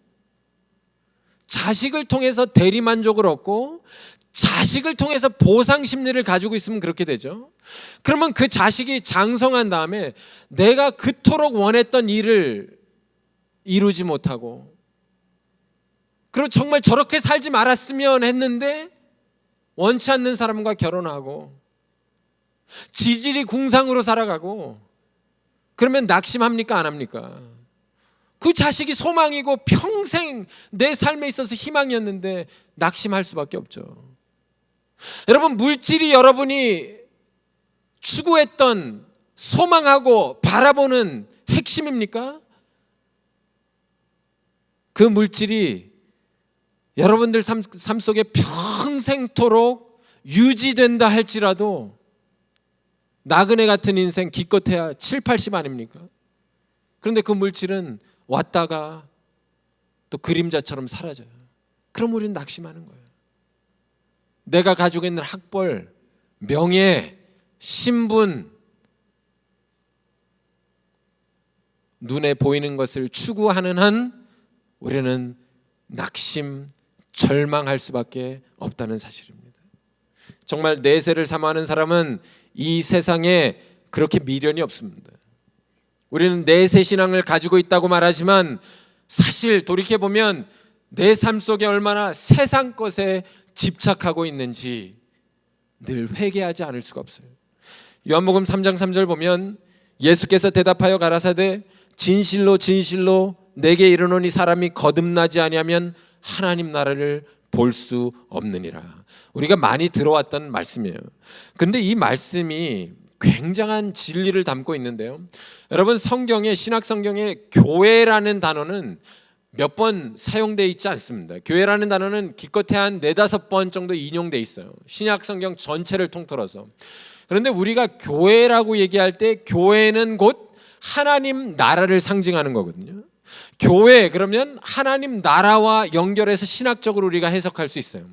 자식을 통해서 대리만족을 얻고 자식을 통해서 보상 심리를 가지고 있으면 그렇게 되죠. 그러면 그 자식이 장성한 다음에 내가 그토록 원했던 일을 이루지 못하고, 그리고 정말 저렇게 살지 말았으면 했는데 원치 않는 사람과 결혼하고 지질이 궁상으로 살아가고, 그러면 낙심합니까? 안 합니까? 그 자식이 소망이고 평생 내 삶에 있어서 희망이었는데 낙심할 수밖에 없죠. 여러분, 물질이 여러분이 추구했던 소망하고 바라보는 핵심입니까? 그 물질이 여러분들 삶 속에 평생토록 유지된다 할지라도 나그네 같은 인생 기껏해야 7, 80 아닙니까? 그런데 그 물질은 왔다가 또 그림자처럼 사라져요. 그럼 우리는 낙심하는 거예요. 내가 가지고 있는 학벌, 명예, 신분, 눈에 보이는 것을 추구하는 한 우리는 낙심, 절망할 수밖에 없다는 사실입니다. 정말 내세를 삼아하는 사람은 이 세상에 그렇게 미련이 없습니다. 우리는 내세 신앙을 가지고 있다고 말하지만 사실 돌이켜보면 내 삶 속에 얼마나 세상 것에 집착하고 있는지 늘 회개하지 않을 수가 없어요. 요한복음 3장 3절 보면 예수께서 대답하여 가라사대 진실로 진실로 내게 이르노니 사람이 거듭나지 아니하면 하나님 나라를 볼 수 없느니라. 우리가 많이 들어왔던 말씀이에요. 근데 이 말씀이 굉장한 진리를 담고 있는데요. 여러분, 성경에, 신약 성경에 교회라는 단어는 몇 번 사용되어 있지 않습니다. 교회라는 단어는 기껏해야 한 4-5번 정도 인용되어 있어요. 신약 성경 전체를 통틀어서. 그런데 우리가 교회라고 얘기할 때 교회는 곧 하나님 나라를 상징하는 거거든요. 교회 그러면 하나님 나라와 연결해서 신학적으로 우리가 해석할 수 있어요.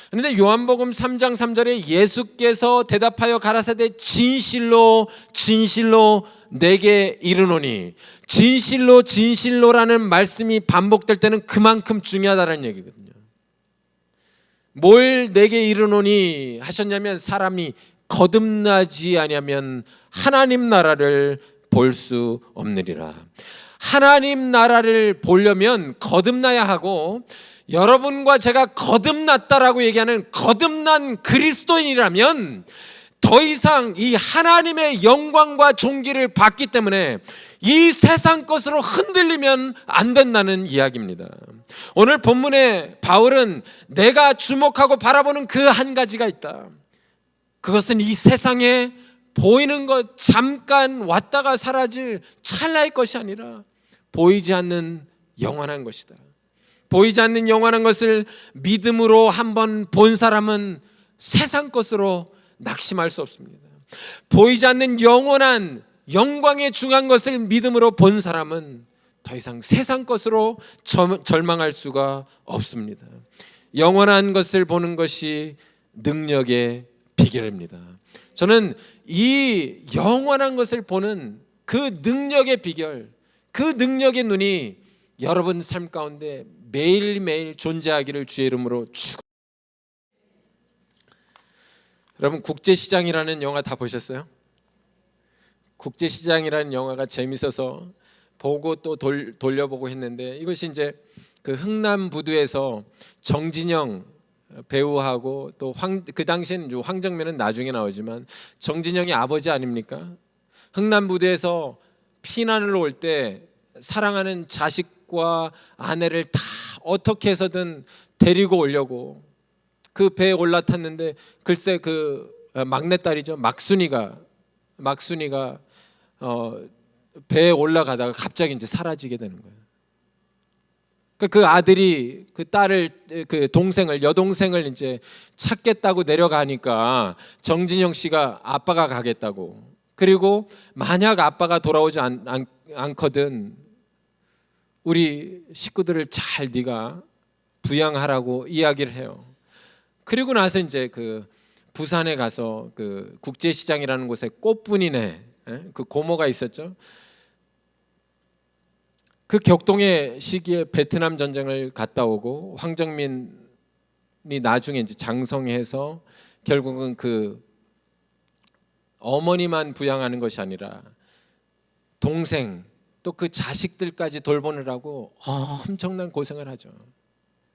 그런데 요한복음 3장 3절에 예수께서 대답하여 가라사대 진실로 진실로 내게 이르노니, 진실로 진실로라는 말씀이 반복될 때는 그만큼 중요하다는 얘기거든요. 뭘 내게 이르노니 하셨냐면 사람이 거듭나지 아니하면 하나님 나라를 볼 수 없느니라. 하나님 나라를 보려면 거듭나야 하고, 여러분과 제가 거듭났다라고 얘기하는 거듭난 그리스도인이라면 더 이상 이 하나님의 영광과 존귀를 받기 때문에 이 세상 것으로 흔들리면 안 된다는 이야기입니다. 오늘 본문에 바울은 내가 주목하고 바라보는 그 한 가지가 있다. 그것은 이 세상에 보이는 것, 잠깐 왔다가 사라질 찰나의 것이 아니라 보이지 않는 영원한 것이다. 보이지 않는 영원한 것을 믿음으로 한번 본 사람은 세상 것으로 낙심할 수 없습니다. 보이지 않는 영원한 영광의 중요한 것을 믿음으로 본 사람은 더 이상 세상 것으로 절망할 수가 없습니다. 영원한 것을 보는 것이 능력의 비결입니다. 저는 이 영원한 것을 보는 그 능력의 비결, 그 능력의 눈이 여러분 삶 가운데 매일매일 존재하기를 주의 이름으로 축원합니다. 여러분, 국제시장이라는 영화 다 보셨어요? 국제시장이라는 영화가 재밌어서 보고 또 돌려보고 했는데, 이것이 이제 그 흥남부두에서 정진영 배우하고 또 그 당시에는 황정민은 나중에 나오지만 정진영이 아버지 아닙니까? 흥남부두에서 피난을 올 때 사랑하는 자식과 아내를 다 어떻게 해서든 데리고 오려고 그 배에 올라탔는데, 글쎄 그 막내딸이죠, 막순이가 배에 올라가다가 갑자기 이제 사라지게 되는 거예요. 그 아들이 그 딸을, 그 동생을, 여동생을 이제 찾겠다고 내려가니까 정진영 씨가 아빠가 가겠다고, 그리고 만약 아빠가 돌아오지 않거든 우리 식구들을 잘 네가 부양하라고 이야기를 해요. 그리고 나서 이제 그 부산에 가서 그 국제시장이라는 곳에 꽃분이네, 그 고모가 있었죠. 그 격동의 시기에 베트남 전쟁을 갔다 오고 황정민이 나중에 이제 장성해서 결국은 그 어머니만 부양하는 것이 아니라 동생 또 그 자식들까지 돌보느라고 엄청난 고생을 하죠.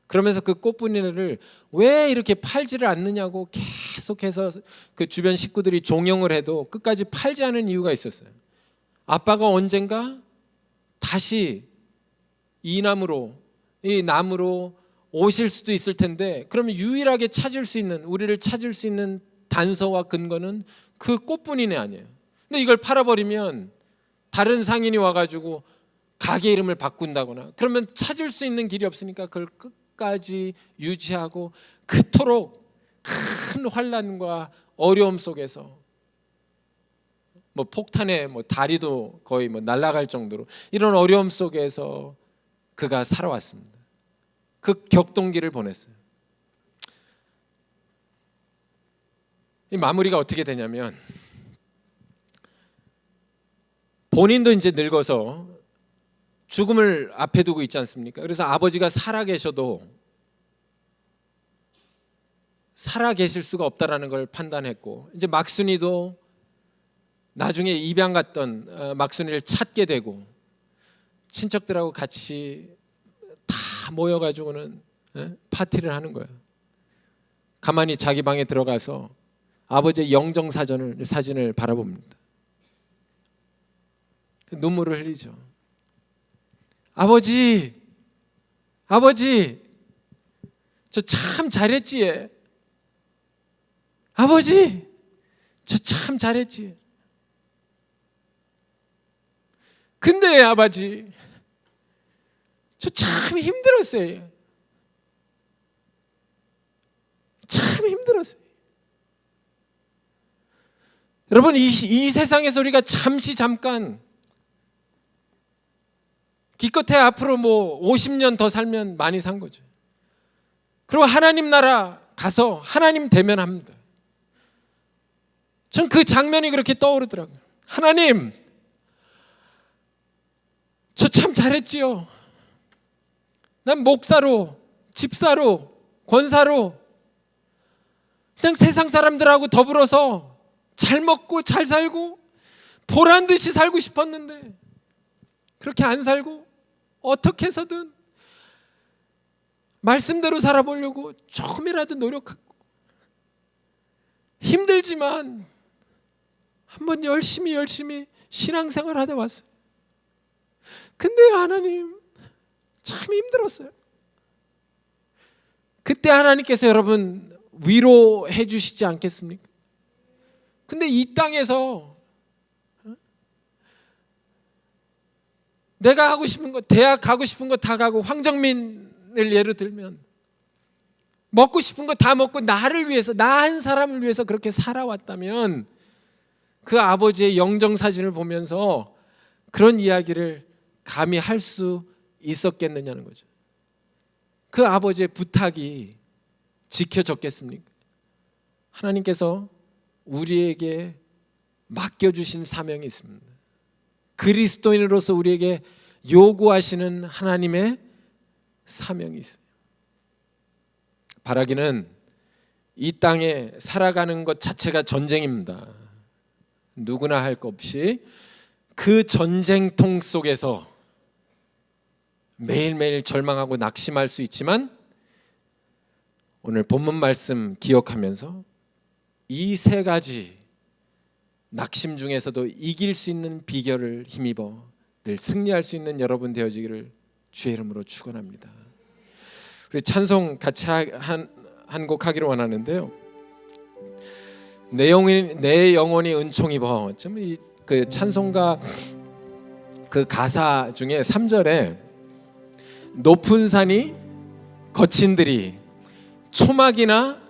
그러면서 그 꽃분이를 왜 이렇게 팔지를 않느냐고 계속해서 그 주변 식구들이 종용을 해도 끝까지 팔지 않은 이유가 있었어요. 아빠가 언젠가 다시 이 나무로 오실 수도 있을 텐데, 그러면 유일하게 찾을 수 있는, 우리를 찾을 수 있는 단서와 근거는 그 꽃분이네 아니에요. 근데 이걸 팔아버리면 다른 상인이 와가지고 가게 이름을 바꾼다거나 그러면 찾을 수 있는 길이 없으니까 그걸 끝까지 유지하고 그토록 큰 환난과 어려움 속에서 뭐 폭탄에 뭐 다리도 거의 뭐 날아갈 정도로 이런 어려움 속에서 그가 살아왔습니다. 그 격동기를 보냈어요. 이 마무리가 어떻게 되냐면, 본인도 이제 늙어서 죽음을 앞에 두고 있지 않습니까? 그래서 아버지가 살아계셔도 살아계실 수가 없다라는 걸 판단했고, 이제 막순이도 나중에 입양 갔던 막순이를 찾게 되고 친척들하고 같이 다 모여가지고는 파티를 하는 거예요. 가만히 자기 방에 들어가서 아버지의 영정 사진을 바라봅니다. 눈물을 흘리죠. 아버지, 저 참 잘했지. 아버지, 저 참 잘했지. 근데 아버지, 저 참 힘들었어요. 참 힘들었어요. 여러분, 이 세상에서 우리가 잠깐 기껏해 앞으로 뭐 50년 더 살면 많이 산 거죠. 그리고 하나님 나라 가서 하나님 대면합니다. 전 그 장면이 그렇게 떠오르더라고요. 하나님, 저 참 잘했지요. 난 목사로, 집사로, 권사로 그냥 세상 사람들하고 더불어서 잘 먹고 잘 살고 보란 듯이 살고 싶었는데 그렇게 안 살고 어떻게 해서든 말씀대로 살아보려고 조금이라도 노력하고 힘들지만 한번 열심히 신앙생활 하다 왔어요. 근데 하나님 참 힘들었어요. 그때 하나님께서 여러분 위로해 주시지 않겠습니까? 근데 이 땅에서 내가 하고 싶은 거, 대학 가고 싶은 거 다 가고, 황정민을 예로 들면 먹고 싶은 거 다 먹고 나를 위해서, 나 한 사람을 위해서 그렇게 살아왔다면 그 아버지의 영정사진을 보면서 그런 이야기를 감히 할 수 있었겠느냐는 거죠. 그 아버지의 부탁이 지켜졌겠습니까? 하나님께서 우리에게 맡겨주신 사명이 있습니다. 그리스도인으로서 우리에게 요구하시는 하나님의 사명이 있어요. 바라기는 이 땅에 살아가는 것 자체가 전쟁입니다. 누구나 할 것 없이 그 전쟁통 속에서 매일매일 절망하고 낙심할 수 있지만 오늘 본문 말씀 기억하면서 이 세 가지 낙심 중에서도 이길 수 있는 비결을 힘입어 늘 승리할 수 있는 여러분 되어지기를 주의 이름으로 축원합니다. 우리 찬송 같이 한 곡 하기를 원하는데요. 내 영혼이 은총 입어. 그 찬송가 그 가사 중에 3절에 높은 산이 거친 들이 초막이나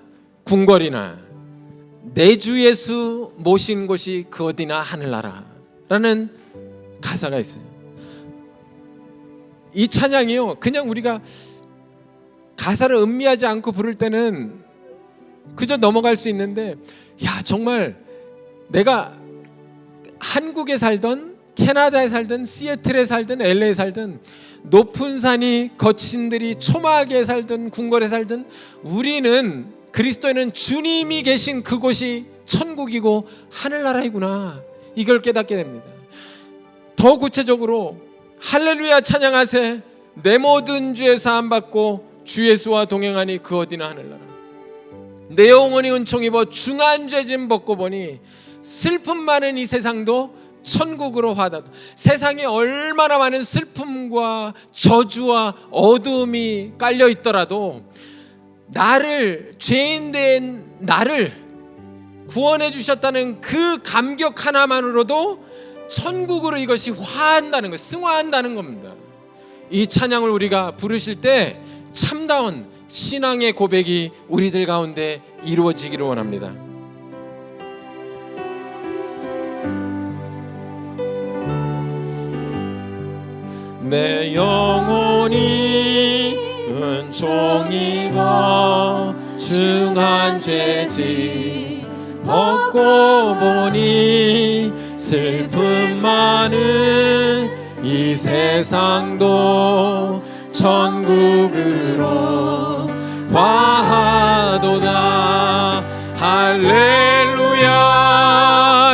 궁궐이나 내 주 예수 모신 곳이 그 어디나 하늘나라라는 가사가 있어요. 이 찬양이요, 그냥 우리가 가사를 음미하지 않고 부를 때는 그저 넘어갈 수 있는데, 야 정말 내가 한국에 살던 캐나다에 살든 시애틀에 살든 LA에 살든 높은 산이 거친 들이 초막에 살든 궁궐에 살든 우리는 그리스도에는 주님이 계신 그곳이 천국이고 하늘나라이구나, 이걸 깨닫게 됩니다. 더 구체적으로 할렐루야 찬양하세 내 모든 죄 사함 받고 주 예수와 동행하니 그 어디나 하늘나라. 내 영혼이 은총 입어 중한 죄짐 벗고 보니 슬픔 많은 이 세상도 천국으로 화답. 세상에 얼마나 많은 슬픔과 저주와 어두움이 깔려 있더라도 나를, 죄인된 나를 구원해 주셨다는 그 감격 하나만으로도 천국으로 이것이 화한다는 것, 승화한다는 겁니다. 이 찬양을 우리가 부르실 때 참다운 신앙의 고백이 우리들 가운데 이루어지기를 원합니다. 내 영혼이 은총 입어 중한 죄짐 벗고 보니 슬픔 많은 이 세상도 천국으로 화하도다. 할렐루야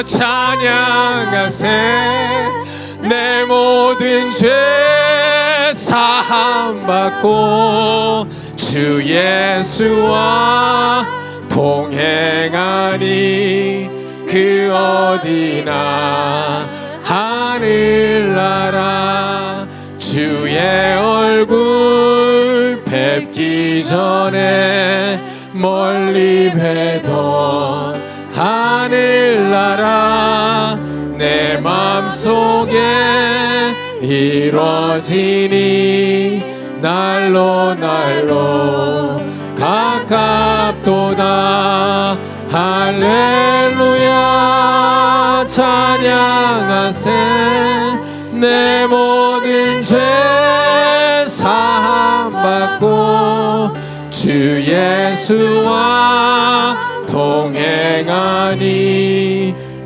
찬양하세 내 모든 죄 사함 받고 주 예수와 동행하니 그 어디나 하늘나라. 주의 얼굴 뵙기 전에 멀리 뵈던 하늘나라. 내 맘속에 이루어지니 날로 가깝도다. 할렐루야 찬양하세 내 모든 죄 사함 받고 주 예수와 동행하니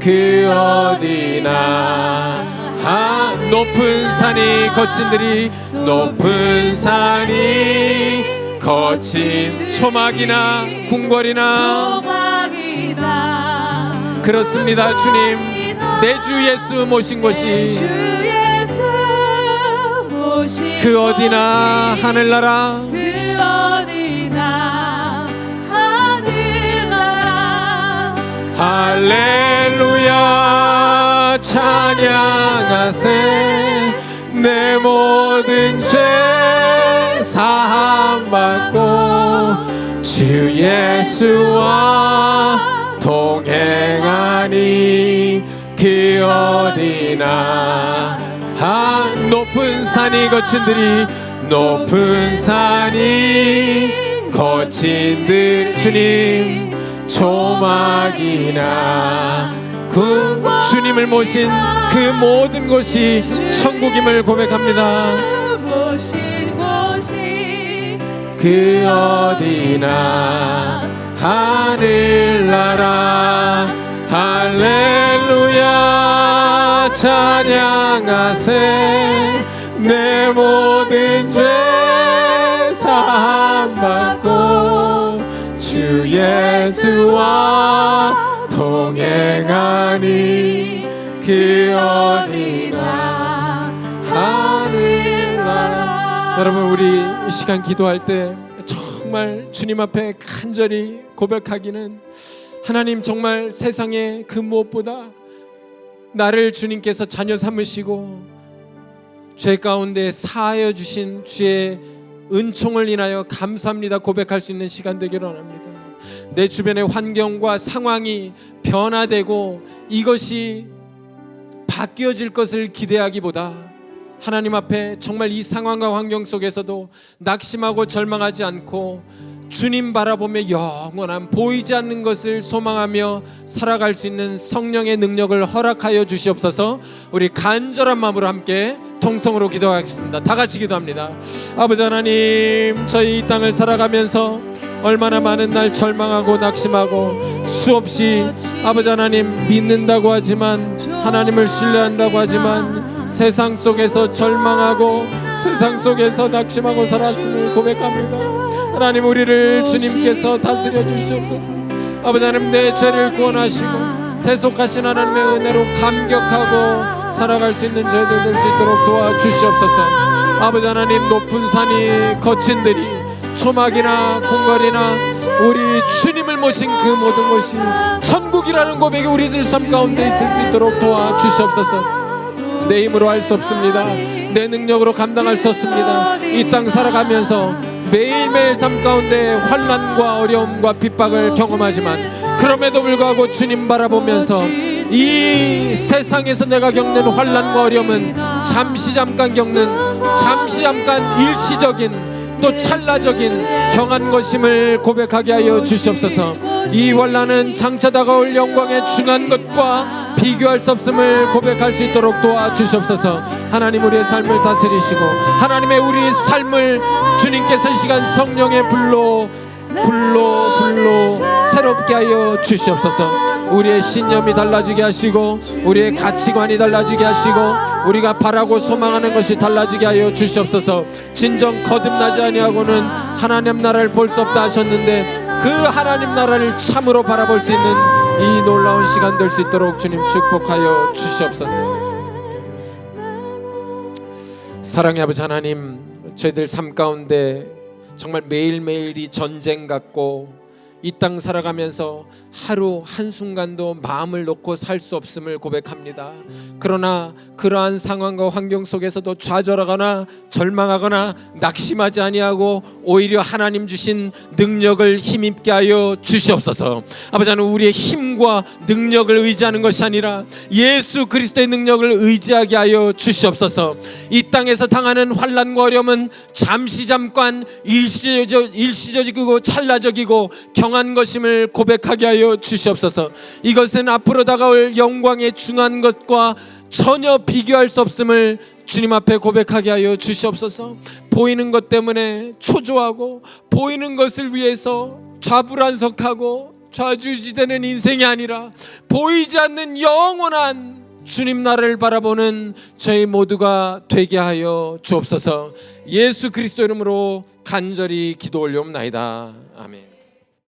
그 어디나 높은 산이 거친 들이 높은 산이 거친 초막이나 궁궐이나 그렇습니다. 주님, 내 주 예수 모신 곳이 그 어디나 하늘나라, 그 어디나 하늘나라. 할렐루야 찬양하세. 내 모든 죄 사함받고 주 예수와 동행하니 그 어디나. 높은 산이 거친들이, 높은 산이 거친들, 주님 조막이나 주님을 모신 그 모든 곳이 천국임을 고백합니다. 그 어디나 하늘나라. 할렐루야 찬양하세. 내 모든 죄 사함받고 주 예수와 동행하니 그 어디나 하늘나라. 여러분, 우리 이 시간 기도할 때 정말 주님 앞에 간절히 고백하기는, 하나님, 정말 세상에 그 무엇보다 나를 주님께서 자녀 삼으시고 죄 가운데 사하여 주신 주의 은총을 인하여 감사합니다 고백할 수 있는 시간 되기를 원합니다. 내 주변의 환경과 상황이 변화되고 이것이 바뀌어질 것을 기대하기보다 하나님 앞에 정말 이 상황과 환경 속에서도 낙심하고 절망하지 않고 주님 바라보며 영원한 보이지 않는 것을 소망하며 살아갈 수 있는 성령의 능력을 허락하여 주시옵소서. 우리 간절한 마음으로 함께 통성으로 기도하겠습니다. 다 같이 기도합니다. 아버지 하나님, 저희 이 땅을 살아가면서 얼마나 많은 날 절망하고 낙심하고 수없이 아버지 하나님 믿는다고 하지만, 하나님을 신뢰한다고 하지만 세상 속에서 절망하고 세상 속에서 낙심하고 살았음을 고백합니다. 하나님, 우리를 주님께서 다스려 주시옵소서. 아버지 하나님, 내 죄를 구원하시고 대속하신 하나님의 은혜로 감격하고 살아갈 수 있는 저희들 될 수 있도록 도와주시옵소서. 아버지 하나님, 높은 산이 거친들이 초막이나 궁궐이나 우리 주님을 모신 그 모든 것이 천국이라는 고백이 우리들 삶 가운데 있을 수 있도록 도와주시옵소서. 내 힘으로 할 수 없습니다. 내 능력으로 감당할 수 없습니다. 이 땅 살아가면서 매일매일 삶 가운데 환난과 어려움과 핍박을 경험하지만, 그럼에도 불구하고 주님 바라보면서 이 세상에서 내가 겪는 환난과 어려움은 잠시 잠깐 겪는, 잠시 잠깐 일시적인, 또 찰나적인 경한 것임을 고백하게 하여 주시옵소서. 이 환난은 장차 다가올 영광의 중한 것과 비교할 수 없음을 고백할 수 있도록 도와주시옵소서. 하나님, 우리의 삶을 다스리시고 하나님의 우리 삶을 주님께서 이 시간 성령의 불로 새롭게 하여 주시옵소서. 우리의 신념이 달라지게 하시고 우리의 가치관이 달라지게 하시고 우리가 바라고 소망하는 것이 달라지게 하여 주시옵소서. 진정 거듭나지 아니하고는 하나님 나라를 볼 수 없다 하셨는데, 그 하나님 나라를 참으로 바라볼 수 있는 이 놀라운 시간 될 수 있도록 주님 축복하여 주시옵소서. 사랑의 아버지 하나님, 저희들 삶 가운데 정말 매일매일이 전쟁 같고 이 땅 살아가면서 하루 한순간도 마음을 놓고 살 수 없음을 고백합니다. 그러나 그러한 상황과 환경 속에서도 좌절하거나 절망하거나 낙심하지 아니하고 오히려 하나님 주신 능력을 힘입게 하여 주시옵소서. 아버지 하나님, 우리의 힘과 능력을 의지하는 것이 아니라 예수 그리스도의 능력을 의지하게 하여 주시옵소서. 이 땅에서 당하는 환난과 어려움은 잠시 잠깐 일시적이고 찰나적이고 경한 것임을 고백하게 하여 주시옵소서. 이것은 앞으로 다가올 영광의 중한 것과 전혀 비교할 수 없음을 주님 앞에 고백하게 하여 주시옵소서. 보이는 것 때문에 초조하고 보이는 것을 위해서 좌불안석하고 좌지우지되는 인생이 아니라 보이지 않는 영원한 주님 나라를 바라보는 저희 모두가 되게 하여 주옵소서. 예수 그리스도 이름으로 간절히 기도 올려옵나이다. 아멘.